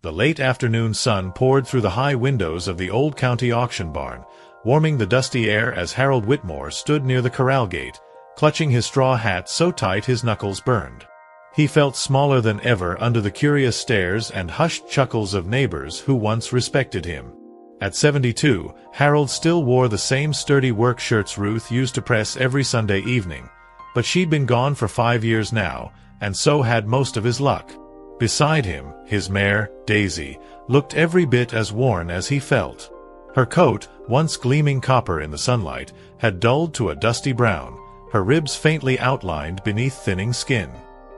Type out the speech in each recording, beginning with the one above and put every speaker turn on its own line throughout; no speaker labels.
The late afternoon sun poured through the high windows of the old county auction barn, warming the dusty air as Harold Whitmore stood near the corral gate, clutching his straw hat so tight his knuckles burned. He felt smaller than ever under the curious stares and hushed chuckles of neighbors who once respected him. At 72, Harold still wore the same sturdy work shirts Ruth used to press every Sunday evening, but she'd been gone for 5 years now, and so had most of his luck. Beside him, his mare, Daisy, looked every bit as worn as he felt. Her coat, once gleaming copper in the sunlight, had dulled to a dusty brown, her ribs faintly outlined beneath thinning skin.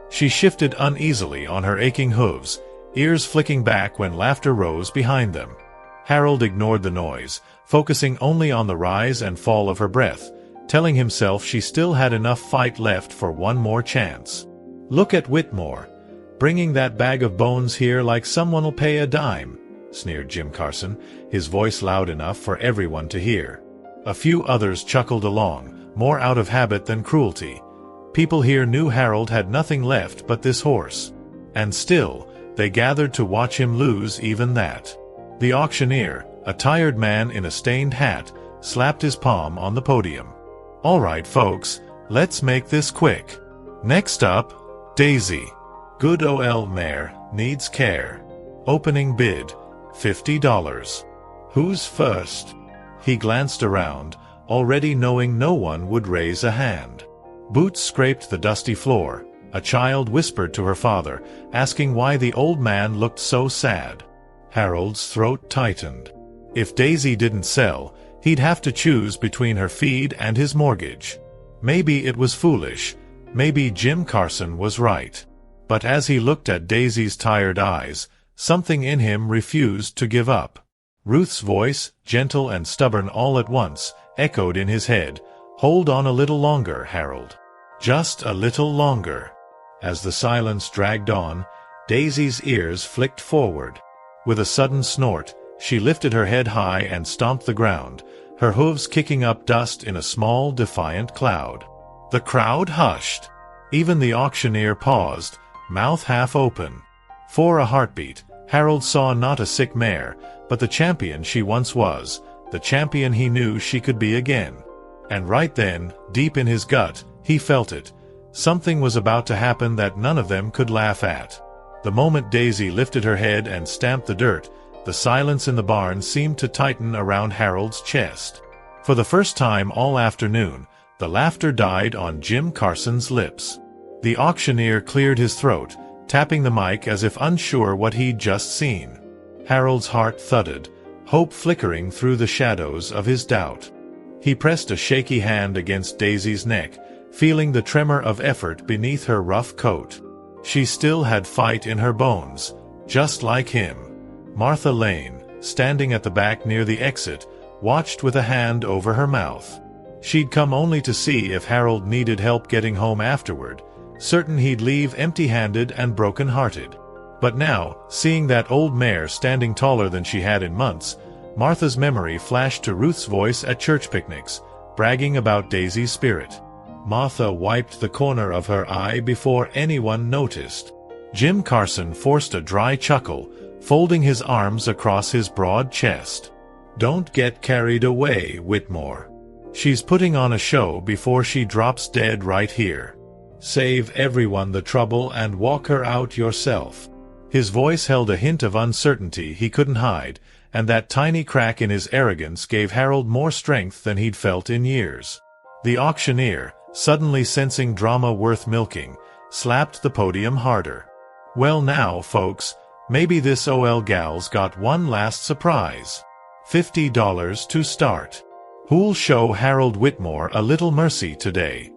She shifted uneasily on her aching hooves, ears flicking back when laughter rose behind them. Harold ignored the noise, focusing only on the rise and fall of her breath, telling himself she still had enough fight left for one more chance. "Look at Whitmore, bringing that bag of bones here like someone'll pay a dime," sneered Jim Carson, his voice loud enough for everyone to hear. A few others chuckled along, more out of habit than cruelty. People here knew Harold had nothing left but this horse. And still, they gathered to watch him lose even that. The auctioneer, a tired man in a stained hat, slapped his palm on the podium. "All right, folks, let's make this quick. Next up, Daisy. Good ol' mare, needs care. Opening bid, $50. Who's first?" He glanced around, already knowing no one would raise a hand. Boots scraped the dusty floor. A child whispered to her father, asking why the old man looked so sad. Harold's throat tightened. If Daisy didn't sell, he'd have to choose between her feed and his mortgage. Maybe it was foolish. Maybe Jim Carson was right. But as he looked at Daisy's tired eyes, something in him refused to give up. Ruth's voice, gentle and stubborn all at once, echoed in his head. "Hold on a little longer, Harold. Just a little longer." As the silence dragged on, Daisy's ears flicked forward. With a sudden snort, she lifted her head high and stomped the ground, her hooves kicking up dust in a small, defiant cloud. The crowd hushed. Even the auctioneer paused, mouth half open. For a heartbeat, Harold saw not a sick mare, but the champion she once was, the champion he knew she could be again. And right then, deep in his gut, he felt it. Something was about to happen that none of them could laugh at. The moment Daisy lifted her head and stamped the dirt, the silence in the barn seemed to tighten around Harold's chest. For the first time all afternoon, the laughter died on Jim Carson's lips. The auctioneer cleared his throat, tapping the mic as if unsure what he'd just seen. Harold's heart thudded, hope flickering through the shadows of his doubt. He pressed a shaky hand against Daisy's neck, feeling the tremor of effort beneath her rough coat. She still had fight in her bones, just like him. Martha Lane, standing at the back near the exit, watched with a hand over her mouth. She'd come only to see if Harold needed help getting home afterward, certain he'd leave empty-handed and broken-hearted. But now, seeing that old mare standing taller than she had in months, Martha's memory flashed to Ruth's voice at church picnics, bragging about Daisy's spirit. Martha wiped the corner of her eye before anyone noticed. Jim Carson forced a dry chuckle, folding his arms across his broad chest. "Don't get carried away, Whitmore. She's putting on a show before she drops dead right here. Save everyone the trouble and walk her out yourself." His voice held a hint of uncertainty he couldn't hide, and that tiny crack in his arrogance gave Harold more strength than he'd felt in years. The auctioneer, suddenly sensing drama worth milking, slapped the podium harder. "Well now, folks, maybe this OL gal's got one last surprise. $50 to start. Who'll show Harold Whitmore a little mercy today?"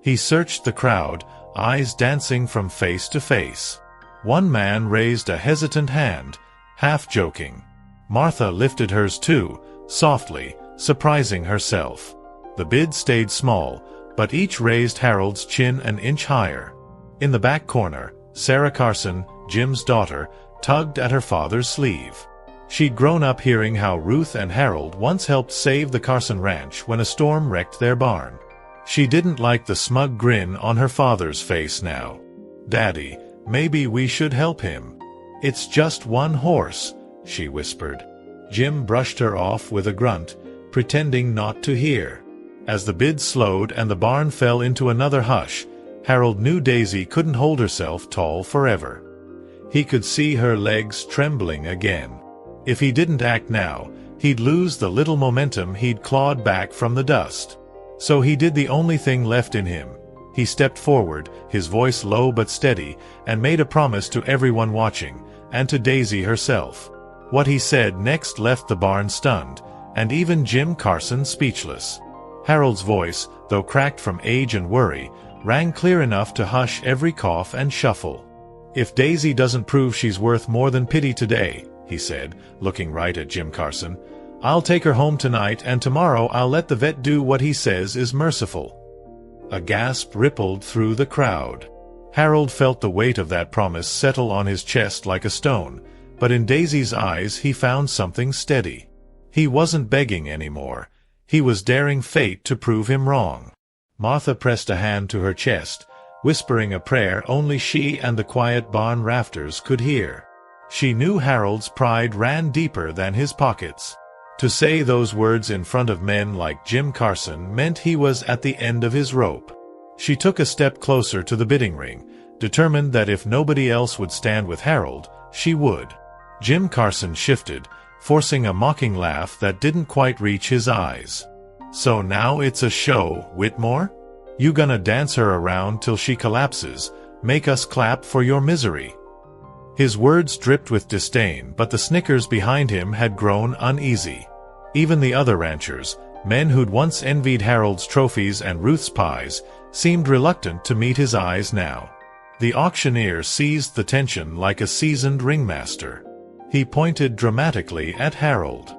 He searched the crowd, eyes dancing from face to face. One man raised a hesitant hand, half joking. Martha lifted hers too, softly, surprising herself. The bid stayed small, but each raised Harold's chin an inch higher. In the back corner, Sarah Carson, Jim's daughter, tugged at her father's sleeve. She'd grown up hearing how Ruth and Harold once helped save the Carson ranch when a storm wrecked their barn. She didn't like the smug grin on her father's face now. "Daddy, maybe we should help him. "It's just one horse," she whispered. Jim brushed her off with a grunt, pretending not to hear. As the bid slowed and the barn fell into another hush, Harold knew Daisy couldn't hold herself tall forever. He could see her legs trembling again. If he didn't act now, he'd lose the little momentum he'd clawed back from the dust. So he did the only thing left in him. He stepped forward, his voice low but steady, and made a promise to everyone watching, and to Daisy herself. What he said next left the barn stunned, and even Jim Carson speechless. Harold's voice, though cracked from age and worry, rang clear enough to hush every cough and shuffle. "If Daisy doesn't prove she's worth more than pity today," he said, looking right at Jim Carson, "I'll take her home tonight, and tomorrow I'll let the vet do what he says is merciful." A gasp rippled through the crowd. Harold felt the weight of that promise settle on his chest like a stone, but in Daisy's eyes he found something steady. He wasn't begging anymore. He was daring fate to prove him wrong. Martha pressed a hand to her chest, whispering a prayer only she and the quiet barn rafters could hear. She knew Harold's pride ran deeper than his pockets. To say those words in front of men like Jim Carson meant he was at the end of his rope. She took a step closer to the bidding ring, determined that if nobody else would stand with Harold, she would. Jim Carson shifted, forcing a mocking laugh that didn't quite reach his eyes. "So now it's a show, Whitmore? You gonna dance her around till she collapses, make us clap for your misery?" His words dripped with disdain, but the snickers behind him had grown uneasy. Even the other ranchers, men who'd once envied Harold's trophies and Ruth's pies, seemed reluctant to meet his eyes now. The auctioneer seized the tension like a seasoned ringmaster. He pointed dramatically at Harold.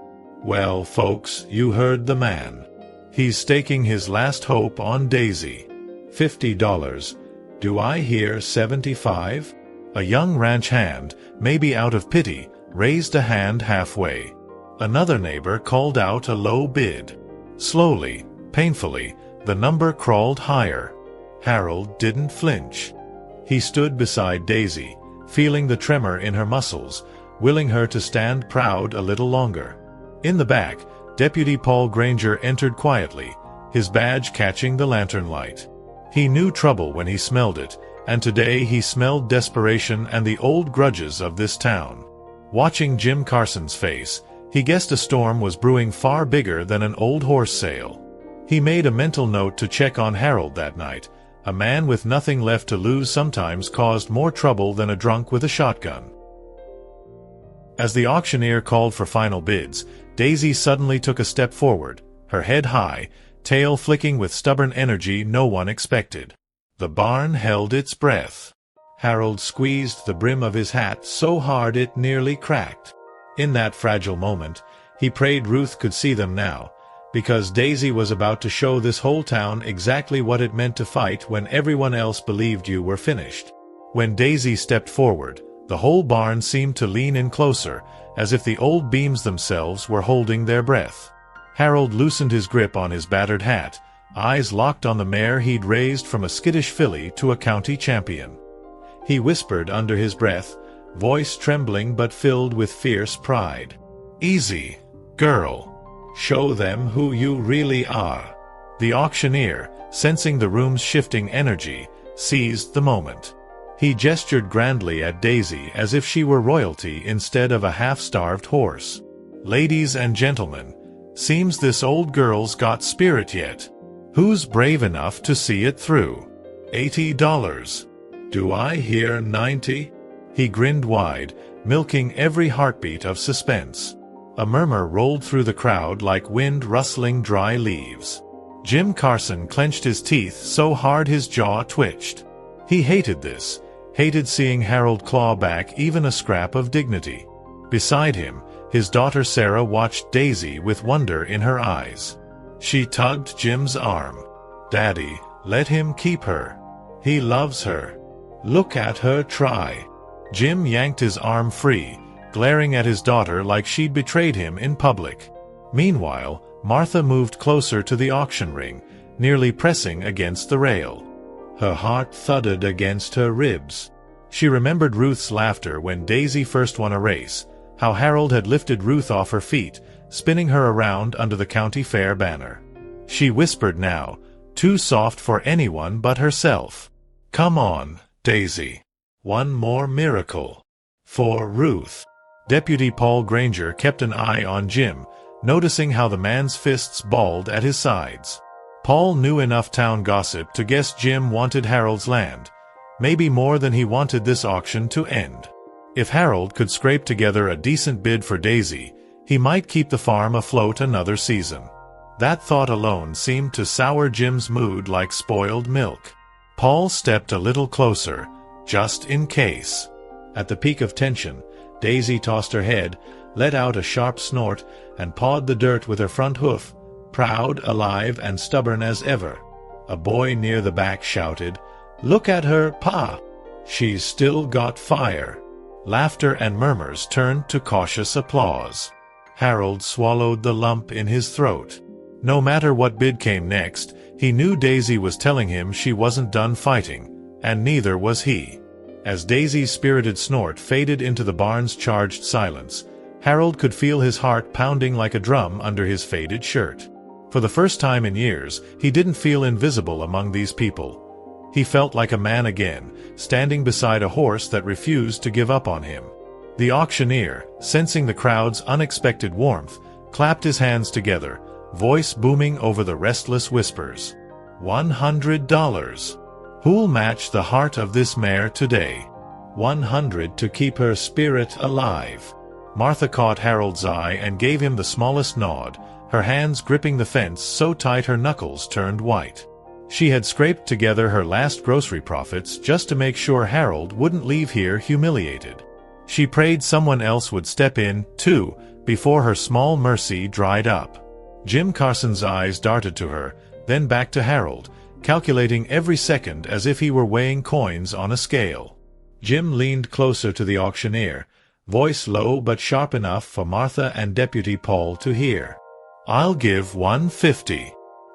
"Well, folks, you heard the man. He's staking his last hope on Daisy. $50. Do I hear 75? A young ranch hand, maybe out of pity, raised a hand halfway. Another neighbor called out a low bid. Slowly, painfully, the number crawled higher. Harold didn't flinch. He stood beside Daisy, feeling the tremor in her muscles, willing her to stand proud a little longer. In the back, Deputy Paul Granger entered quietly, his badge catching the lantern light. He knew trouble when he smelled it, and today he smelled desperation and the old grudges of this town. Watching Jim Carson's face, he guessed a storm was brewing far bigger than an old horse sale. He made a mental note to check on Harold that night. A man with nothing left to lose sometimes caused more trouble than a drunk with a shotgun. As the auctioneer called for final bids, Daisy suddenly took a step forward, her head high, tail flicking with stubborn energy no one expected. The barn held its breath. Harold squeezed the brim of his hat so hard it nearly cracked. In that fragile moment, he prayed Ruth could see them now, because Daisy was about to show this whole town exactly what it meant to fight when everyone else believed you were finished. When Daisy stepped forward, the whole barn seemed to lean in closer, as if the old beams themselves were holding their breath. Harold loosened his grip on his battered hat, eyes locked on the mare he'd raised from a skittish filly to a county champion. He whispered under his breath, voice trembling but filled with fierce pride. "Easy, girl. Show them who you really are." The auctioneer, sensing the room's shifting energy, seized the moment. He gestured grandly at Daisy as if she were royalty instead of a half-starved horse. "Ladies and gentlemen, seems this old girl's got spirit yet. Who's brave enough to see it through? $80. Do I hear 90? He grinned wide, milking every heartbeat of suspense. A murmur rolled through the crowd like wind rustling dry leaves. Jim Carson clenched his teeth so hard his jaw twitched. He hated this, hated seeing Harold claw back even a scrap of dignity. Beside him, his daughter Sarah watched Daisy with wonder in her eyes. She tugged Jim's arm. "Daddy, let him keep her. He loves her. Look at her try." Jim yanked his arm free, glaring at his daughter like she'd betrayed him in public. Meanwhile, Martha moved closer to the auction ring, nearly pressing against the rail. Her heart thudded against her ribs. She remembered Ruth's laughter when Daisy first won a race, how Harold had lifted Ruth off her feet, spinning her around under the county fair banner. She whispered now, too soft for anyone but herself. "Come on, Daisy. One more miracle. For Ruth." Deputy Paul Granger kept an eye on Jim, noticing how the man's fists balled at his sides. Paul knew enough town gossip to guess Jim wanted Harold's land, maybe more than he wanted this auction to end. If Harold could scrape together a decent bid for Daisy, he might keep the farm afloat another season. That thought alone seemed to sour Jim's mood like spoiled milk. Paul stepped a little closer, just in case. At the peak of tension, Daisy tossed her head, let out a sharp snort, and pawed the dirt with her front hoof, proud, alive, and stubborn as ever. A boy near the back shouted, "Look at her, Pa! She's still got fire." Laughter and murmurs turned to cautious applause. Harold swallowed the lump in his throat. No matter what bid came next, he knew Daisy was telling him she wasn't done fighting, and neither was he. As Daisy's spirited snort faded into the barn's charged silence, Harold could feel his heart pounding like a drum under his faded shirt. For the first time in years, he didn't feel invisible among these people. He felt like a man again, standing beside a horse that refused to give up on him. The auctioneer, sensing the crowd's unexpected warmth, clapped his hands together, voice booming over the restless whispers. $100. Who'll match the heart of this mare today? 100 to keep her spirit alive. Martha caught Harold's eye and gave him the smallest nod, her hands gripping the fence so tight her knuckles turned white. She had scraped together her last grocery profits just to make sure Harold wouldn't leave here humiliated. She prayed someone else would step in, too, before her small mercy dried up. Jim Carson's eyes darted to her, then back to Harold, calculating every second as if he were weighing coins on a scale. Jim leaned closer to the auctioneer, voice low but sharp enough for Martha and Deputy Paul to hear. "I'll give $150,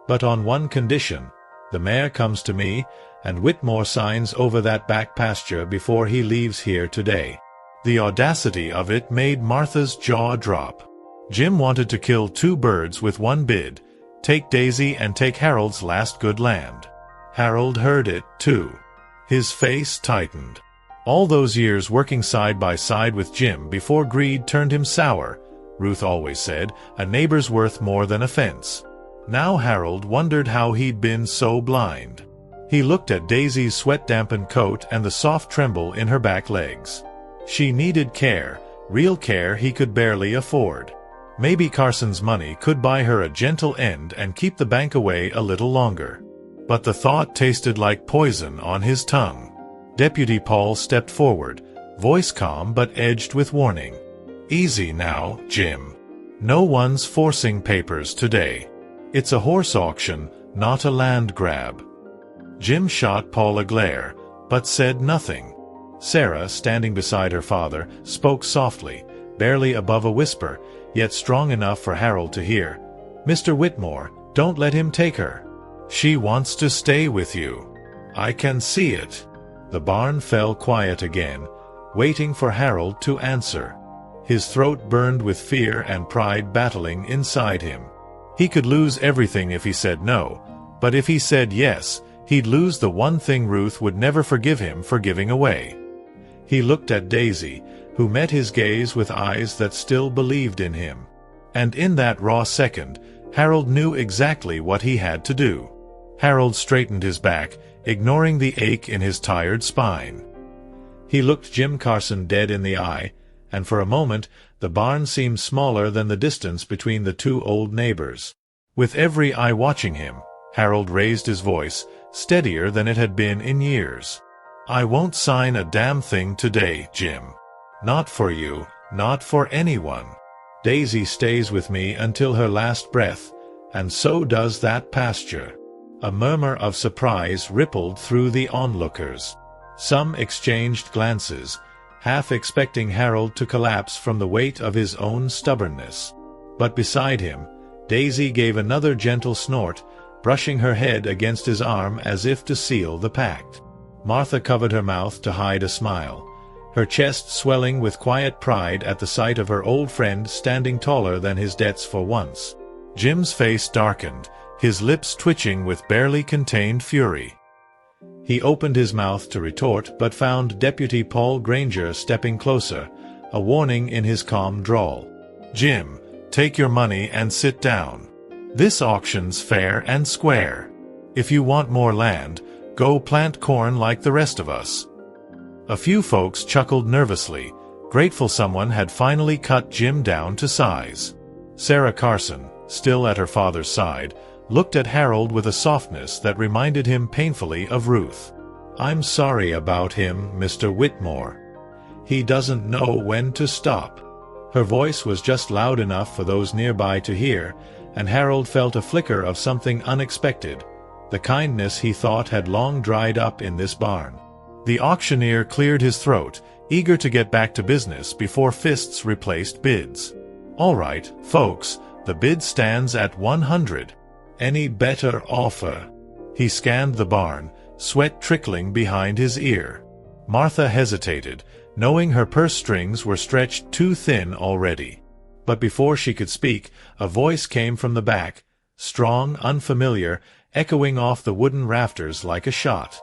but on one condition. The mare comes to me, and Whitmore signs over that back pasture before he leaves here today." The audacity of it made Martha's jaw drop. Jim wanted to kill two birds with one bid, take Daisy and take Harold's last good land. Harold heard it, too. His face tightened. All those years working side by side with Jim before greed turned him sour, Ruth always said, a neighbor's worth more than a fence. Now Harold wondered how he'd been so blind. He looked at Daisy's sweat-dampened coat and the soft tremble in her back legs. She needed care, real care he could barely afford. Maybe Carson's money could buy her a gentle end and keep the bank away a little longer. But the thought tasted like poison on his tongue. Deputy Paul stepped forward, voice calm but edged with warning. "Easy now, Jim. No one's forcing papers today. It's a horse auction, not a land grab." Jim shot Paul a glare, but said nothing. Sarah, standing beside her father, spoke softly, barely above a whisper, yet strong enough for Harold to hear. "Mr. Whitmore, don't let him take her. She wants to stay with you. I can see it." The barn fell quiet again, waiting for Harold to answer. His throat burned with fear and pride battling inside him. He could lose everything if he said no, but if he said yes, he'd lose the one thing Ruth would never forgive him for giving away. He looked at Daisy, who met his gaze with eyes that still believed in him. And in that raw second, Harold knew exactly what he had to do. Harold straightened his back, ignoring the ache in his tired spine. He looked Jim Carson dead in the eye, and for a moment the barn seemed smaller than the distance between the two old neighbors. With every eye watching him, Harold raised his voice, steadier than it had been in years. "I won't sign a damn thing today, Jim. Not for you, not for anyone. Daisy stays with me until her last breath, and so does that pasture." A murmur of surprise rippled through the onlookers. Some exchanged glances, half expecting Harold to collapse from the weight of his own stubbornness. But beside him, Daisy gave another gentle snort, brushing her head against his arm as if to seal the pact. Martha covered her mouth to hide a smile, her chest swelling with quiet pride at the sight of her old friend standing taller than his debts for once. Jim's face darkened, his lips twitching with barely contained fury. He opened his mouth to retort but found Deputy Paul Granger stepping closer, a warning in his calm drawl. "Jim, take your money and sit down. This auction's fair and square. If you want more land, go plant corn like the rest of us." A few folks chuckled nervously, grateful someone had finally cut Jim down to size. Sarah Carson, still at her father's side, looked at Harold with a softness that reminded him painfully of Ruth. "I'm sorry about him, Mr. Whitmore. He doesn't know when to stop." Her voice was just loud enough for those nearby to hear, and Harold felt a flicker of something unexpected, the kindness he thought had long dried up in this barn. The auctioneer cleared his throat, eager to get back to business before fists replaced bids. "All right, folks, the bid stands at 100. Any better offer?" He scanned the barn, sweat trickling behind his ear. Martha hesitated, knowing her purse strings were stretched too thin already. But before she could speak, a voice came from the back, strong, unfamiliar, echoing off the wooden rafters like a shot.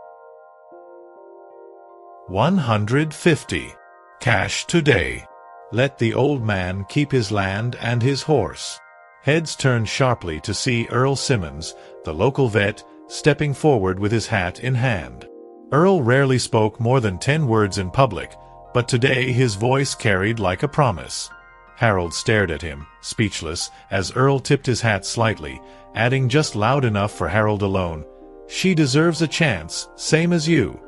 150. Cash today. Let the old man keep his land and his horse. Heads turned sharply to see Earl Simmons, the local vet, stepping forward with his hat in hand. Earl rarely spoke more than 10 words in public, but today his voice carried like a promise. Harold stared at him, speechless, as Earl tipped his hat slightly, adding just loud enough for Harold alone, "She deserves a chance, same as you."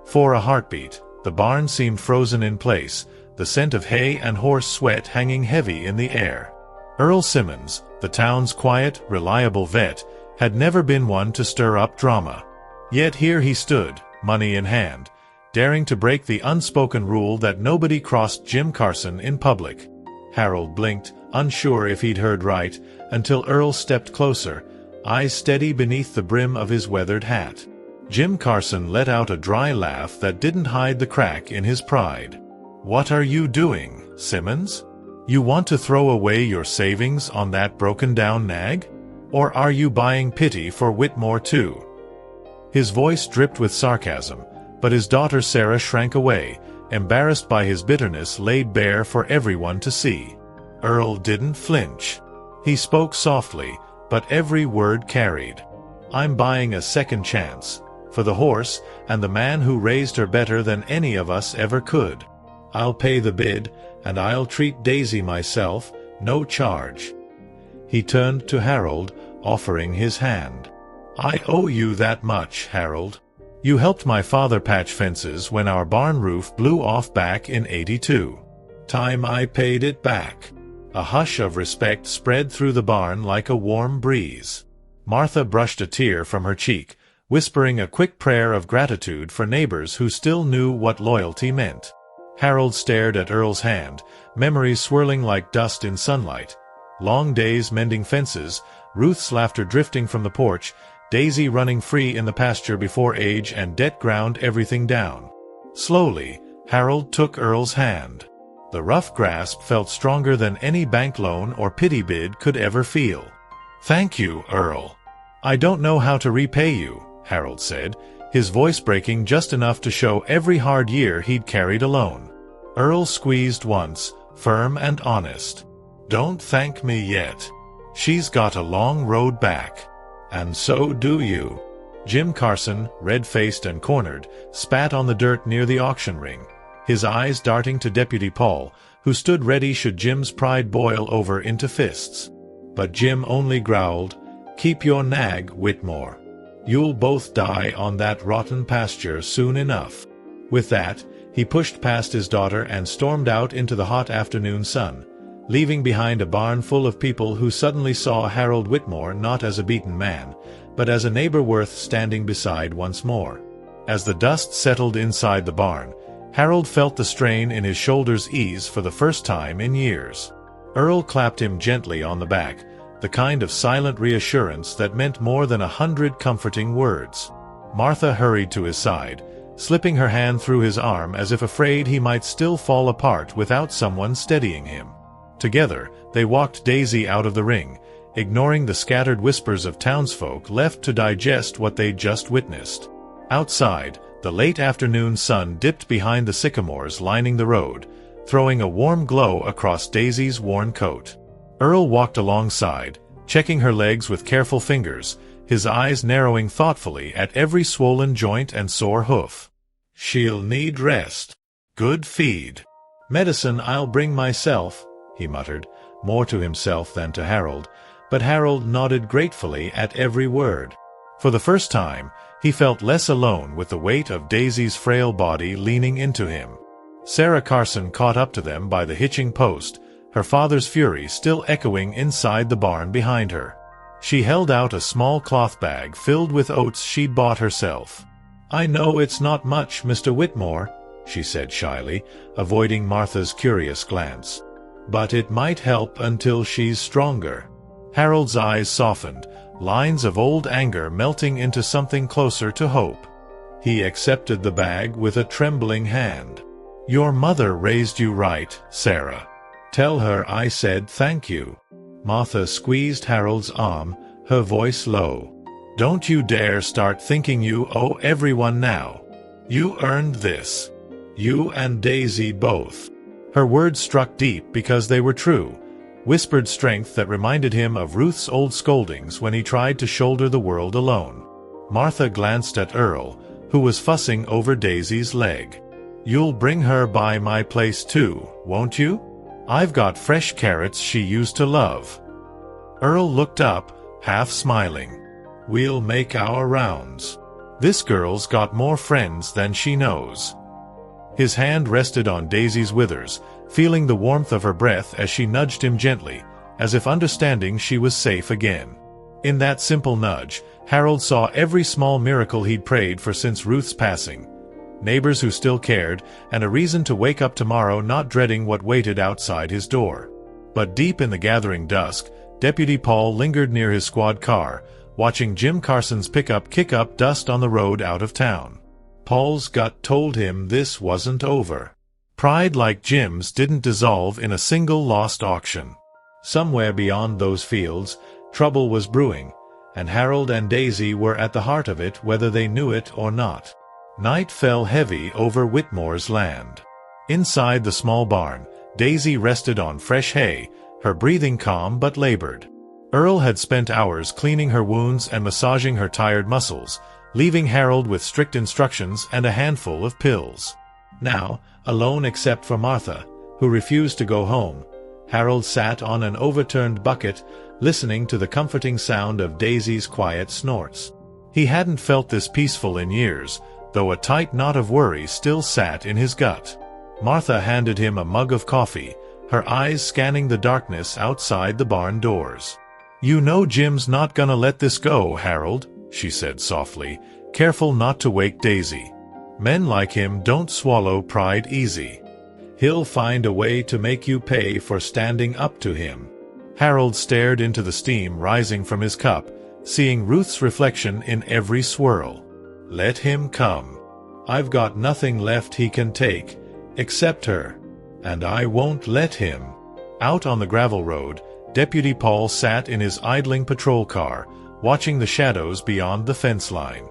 For a heartbeat, the barn seemed frozen in place, the scent of hay and horse sweat hanging heavy in the air. Earl Simmons, the town's quiet, reliable vet, had never been one to stir up drama. Yet here he stood, money in hand, daring to break the unspoken rule that nobody crossed Jim Carson in public. Harold blinked, unsure if he'd heard right, until Earl stepped closer, eyes steady beneath the brim of his weathered hat. Jim Carson let out a dry laugh that didn't hide the crack in his pride. "What are you doing, Simmons? You want to throw away your savings on that broken-down nag? Or are you buying pity for Whitmore too?" His voice dripped with sarcasm, but his daughter Sarah shrank away, embarrassed by his bitterness laid bare for everyone to see. Earl didn't flinch. He spoke softly, but every word carried. "I'm buying a second chance, for the horse and the man who raised her better than any of us ever could. I'll pay the bid, and I'll treat Daisy myself, no charge." He turned to Harold, offering his hand. "I owe you that much, Harold. You helped my father patch fences when our barn roof blew off back in '82. Time I paid it back." A hush of respect spread through the barn like a warm breeze. Martha brushed a tear from her cheek, whispering a quick prayer of gratitude for neighbors who still knew what loyalty meant. Harold stared at Earl's hand, memories swirling like dust in sunlight. Long days mending fences, Ruth's laughter drifting from the porch, Daisy running free in the pasture before age, and debt ground everything down. Slowly, Harold took Earl's hand. The rough grasp felt stronger than any bank loan or pity bid could ever feel. "Thank you, Earl. I don't know how to repay you," Harold said, his voice breaking just enough to show every hard year he'd carried alone. Earl squeezed once, firm and honest. "Don't thank me yet. She's got a long road back. And so do you." Jim Carson, red-faced and cornered, spat on the dirt near the auction ring, his eyes darting to Deputy Paul, who stood ready should Jim's pride boil over into fists. But Jim only growled, "Keep your nag, Whitmore. You'll both die on that rotten pasture soon enough." With that, he pushed past his daughter and stormed out into the hot afternoon sun, leaving behind a barn full of people who suddenly saw Harold Whitmore not as a beaten man, but as a neighbor worth standing beside once more. As the dust settled inside the barn, Harold felt the strain in his shoulders ease for the first time in years. Earl clapped him gently on the back, the kind of silent reassurance that meant more than 100 comforting words. Martha hurried to his side, slipping her hand through his arm as if afraid he might still fall apart without someone steadying him. Together, they walked Daisy out of the ring, ignoring the scattered whispers of townsfolk left to digest what they'd just witnessed. Outside, the late afternoon sun dipped behind the sycamores lining the road, throwing a warm glow across Daisy's worn coat. Earl walked alongside, checking her legs with careful fingers, his eyes narrowing thoughtfully at every swollen joint and sore hoof. "She'll need rest. Good feed. Medicine I'll bring myself," he muttered, more to himself than to Harold, but Harold nodded gratefully at every word. For the first time, he felt less alone with the weight of Daisy's frail body leaning into him. Sarah Carson caught up to them by the hitching post, her father's fury still echoing inside the barn behind her. She held out a small cloth bag filled with oats she'd bought herself. "I know it's not much, Mr. Whitmore," she said shyly, avoiding Martha's curious glance. "But it might help until she's stronger." Harold's eyes softened, lines of old anger melting into something closer to hope. He accepted the bag with a trembling hand. "Your mother raised you right, Sarah. Tell her I said thank you." Martha squeezed Harold's arm, her voice low. "Don't you dare start thinking you owe everyone now. You earned this. You and Daisy both." Her words struck deep because they were true, whispered strength that reminded him of Ruth's old scoldings when he tried to shoulder the world alone. Martha glanced at Earl, who was fussing over Daisy's leg. "You'll bring her by my place too, won't you? I've got fresh carrots she used to love." Earl looked up, half smiling. "We'll make our rounds. This girl's got more friends than she knows." His hand rested on Daisy's withers, feeling the warmth of her breath as she nudged him gently, as if understanding she was safe again. In that simple nudge, Harold saw every small miracle he'd prayed for since Ruth's passing. Neighbors who still cared, and a reason to wake up tomorrow not dreading what waited outside his door. But deep in the gathering dusk, Deputy Paul lingered near his squad car, watching Jim Carson's pickup kick up dust on the road out of town. Paul's gut told him this wasn't over. Pride like Jim's didn't dissolve in a single lost auction. Somewhere beyond those fields, trouble was brewing, and Harold and Daisy were at the heart of it whether they knew it or not. Night fell heavy over Whitmore's land. Inside the small barn, Daisy rested on fresh hay, her breathing calm but labored. Earl had spent hours cleaning her wounds and massaging her tired muscles, leaving Harold with strict instructions and a handful of pills. Now, alone except for Martha, who refused to go home, Harold sat on an overturned bucket, listening to the comforting sound of Daisy's quiet snorts. He hadn't felt this peaceful in years, though a tight knot of worry still sat in his gut. Martha handed him a mug of coffee, her eyes scanning the darkness outside the barn doors. "You know Jim's not gonna let this go, Harold," she said softly, careful not to wake Daisy. "Men like him don't swallow pride easy. He'll find a way to make you pay for standing up to him." Harold stared into the steam rising from his cup, seeing Ruth's reflection in every swirl. "Let him come. I've got nothing left he can take, except her. And I won't let him." Out on the gravel road, Deputy Paul sat in his idling patrol car, watching the shadows beyond the fence line.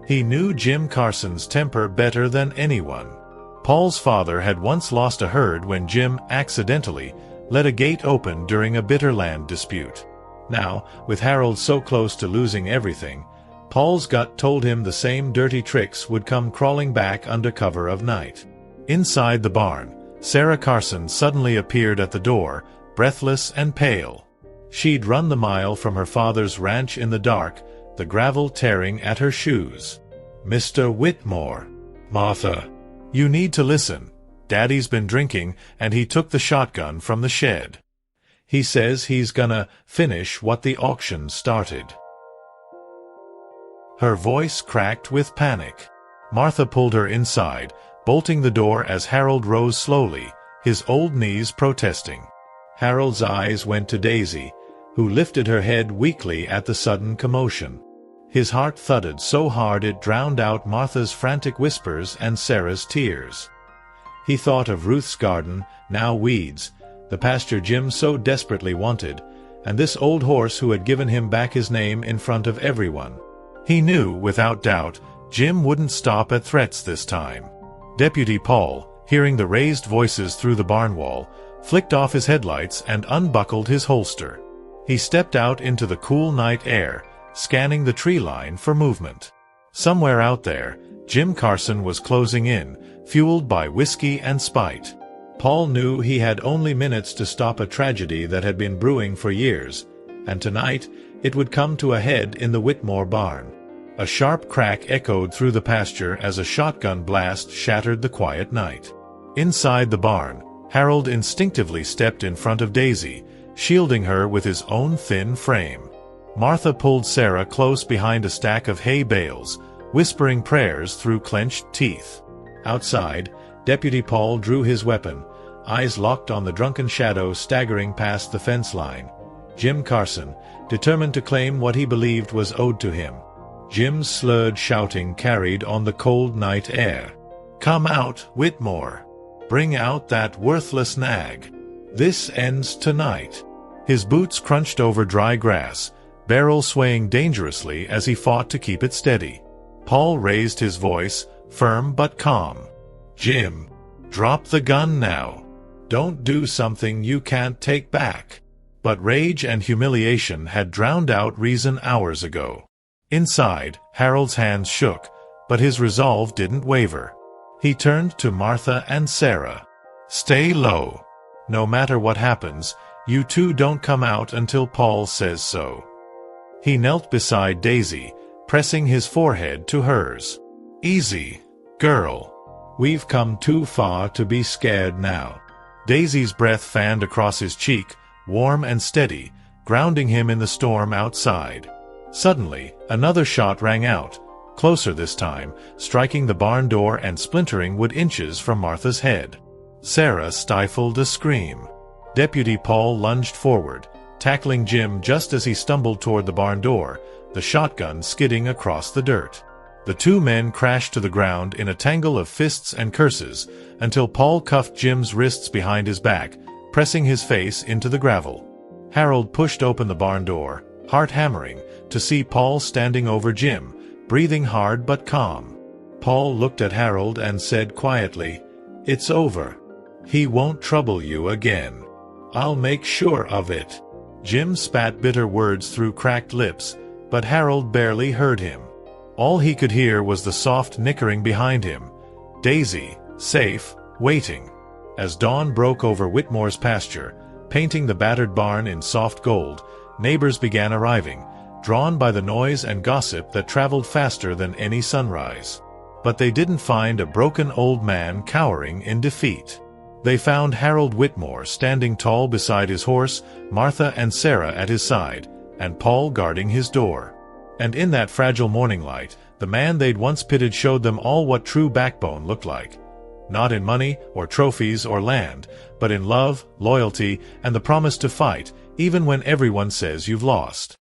He knew Jim Carson's temper better than anyone. Paul's father had once lost a herd when Jim accidentally let a gate open during a bitter land dispute. Now, with Harold so close to losing everything, Paul's gut told him the same dirty tricks would come crawling back under cover of night. Inside the barn, Sarah Carson suddenly appeared at the door, breathless and pale. She'd run the mile from her father's ranch in the dark, the gravel tearing at her shoes. "Mr. Whitmore." "Martha." "You need to listen. Daddy's been drinking, and he took the shotgun from the shed. He says he's gonna finish what the auction started." Her voice cracked with panic. Martha pulled her inside, bolting the door as Harold rose slowly, his old knees protesting. Harold's eyes went to Daisy, who lifted her head weakly at the sudden commotion. His heart thudded so hard it drowned out Martha's frantic whispers and Sarah's tears. He thought of Ruth's garden, now weeds, the pasture Jim so desperately wanted, and this old horse who had given him back his name in front of everyone. He knew, without doubt, Jim wouldn't stop at threats this time. Deputy Paul, hearing the raised voices through the barn wall, flicked off his headlights and unbuckled his holster. He stepped out into the cool night air, scanning the tree line for movement. Somewhere out there, Jim Carson was closing in, fueled by whiskey and spite. Paul knew he had only minutes to stop a tragedy that had been brewing for years, and tonight it would come to a head in the Whitmore barn. A sharp crack echoed through the pasture as a shotgun blast shattered the quiet night. Inside the barn, Harold instinctively stepped in front of Daisy, shielding her with his own thin frame. Martha pulled Sarah close behind a stack of hay bales, whispering prayers through clenched teeth. Outside, Deputy Paul drew his weapon, eyes locked on the drunken shadow staggering past the fence line. Jim Carson, determined to claim what he believed was owed to him. Jim's slurred shouting carried on the cold night air. "Come out, Whitmore! Bring out that worthless nag! This ends tonight!" His boots crunched over dry grass, barrel swaying dangerously as he fought to keep it steady. Paul raised his voice, firm but calm. "Jim, drop the gun now. Don't do something you can't take back." But rage and humiliation had drowned out reason hours ago. Inside, Harold's hands shook, but his resolve didn't waver. He turned to Martha and Sarah. "Stay low. No matter what happens, you two don't come out until Paul says so." He knelt beside Daisy, pressing his forehead to hers. "Easy, girl. We've come too far to be scared now." Daisy's breath fanned across his cheek, warm and steady, grounding him in the storm outside. Suddenly, another shot rang out, closer this time, striking the barn door and splintering wood inches from Martha's head. Sarah stifled a scream. Deputy Paul lunged forward, tackling Jim just as he stumbled toward the barn door, the shotgun skidding across the dirt. The two men crashed to the ground in a tangle of fists and curses, until Paul cuffed Jim's wrists behind his back, pressing his face into the gravel. Harold pushed open the barn door, heart hammering, to see Paul standing over Jim, breathing hard but calm. Paul looked at Harold and said quietly, "It's over. He won't trouble you again. I'll make sure of it." Jim spat bitter words through cracked lips, but Harold barely heard him. All he could hear was the soft nickering behind him. Daisy, safe, waiting. As dawn broke over Whitmore's pasture, painting the battered barn in soft gold, neighbors began arriving, drawn by the noise and gossip that traveled faster than any sunrise. But they didn't find a broken old man cowering in defeat. They found Harold Whitmore standing tall beside his horse, Martha and Sarah at his side, and Paul guarding his door. And in that fragile morning light, the man they'd once pitied showed them all what true backbone looked like. Not in money, or trophies, or land, but in love, loyalty, and the promise to fight, even when everyone says you've lost.